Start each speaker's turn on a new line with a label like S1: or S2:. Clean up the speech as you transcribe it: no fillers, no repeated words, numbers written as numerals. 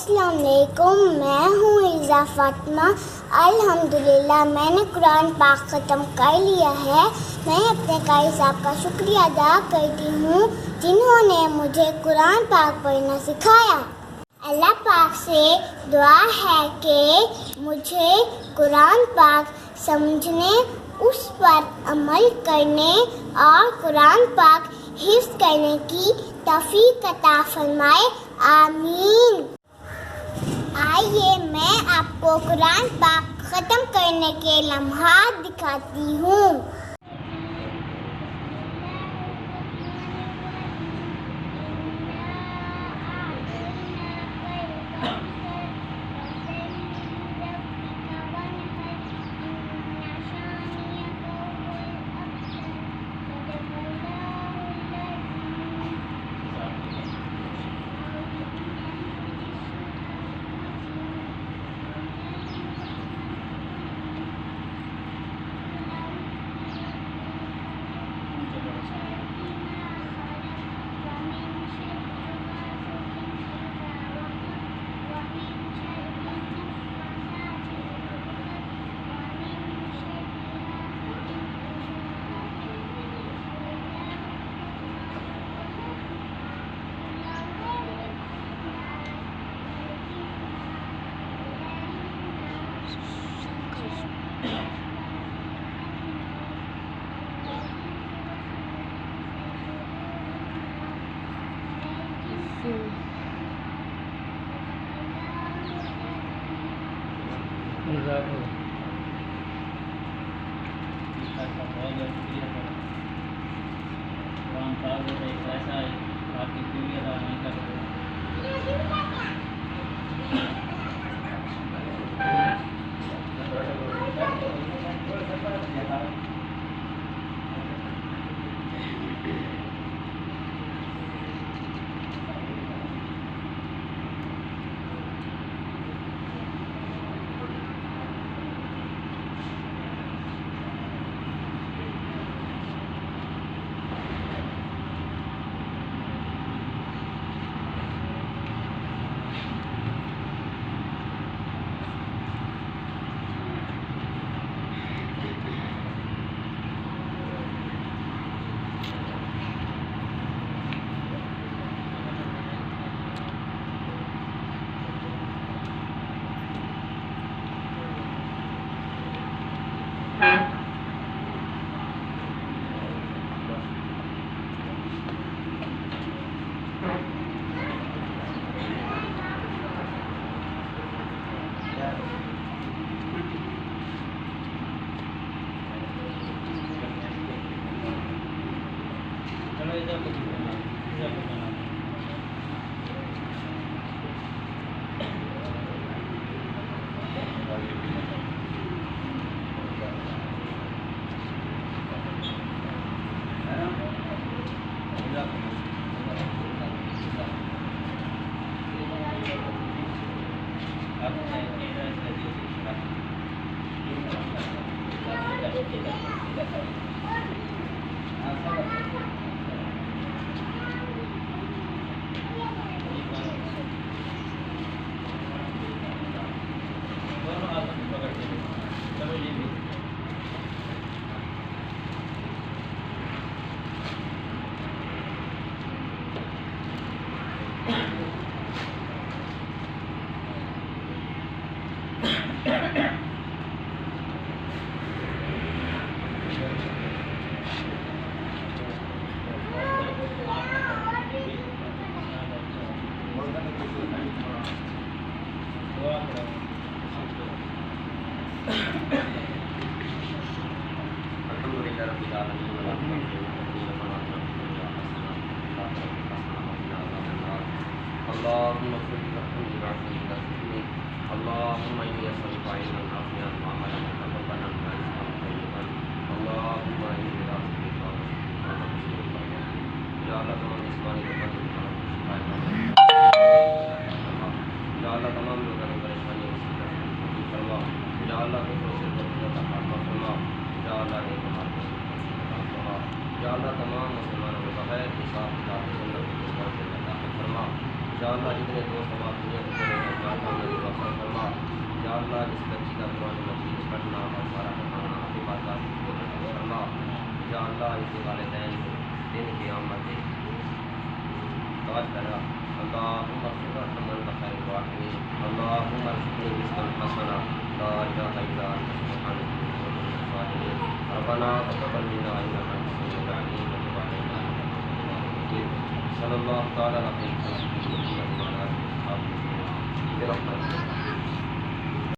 S1: अस्सलाम वालेकुम, मैं हूँ इज़ा फातिमा। अल्हम्दुलिल्लाह मैंने कुरान पाक ख़त्म कर लिया है। मैं अपने कारी साहब का शुक्रिया अदा करती हूँ जिन्होंने मुझे कुरान पाक पढ़ना सिखाया। अल्लाह पाक से दुआ है कि मुझे कुरान पाक समझने, उस पर अमल करने और कुरान पाक हिफ्ज़ करने की तौफ़ीक़ अता फरमाए, आमीन। आइए मैं आपको कुरान पाक ख़त्म करने के लम्हात दिखाती हूँ।
S2: जितने दोस्त हम दुनिया आज इस बच्ची का कुरान मजीद पढ़ना और सारा पढ़ाना आपके पास या अल्लाह इसके वालिदैन को दिन क़यामत तवज्जो करा। अल्लाहुम्मा सिफ़ातमन बख़ैर वाहिमीन अल्लाहुम्मा रज़क़नी रिज़्क़न हसना ला इलाहा इल्ला अंता सुब्हानक inni kuntu मिनज़ ज़ालिमीन रब्बना तक़ब्बल मिन्ना इन्नका अंtas समीउल अलीम व तुब अलैना इन्नका अंत तव्वाबुर रहीम। सल्लल्लाहु तआला अलैहि व सल्लम।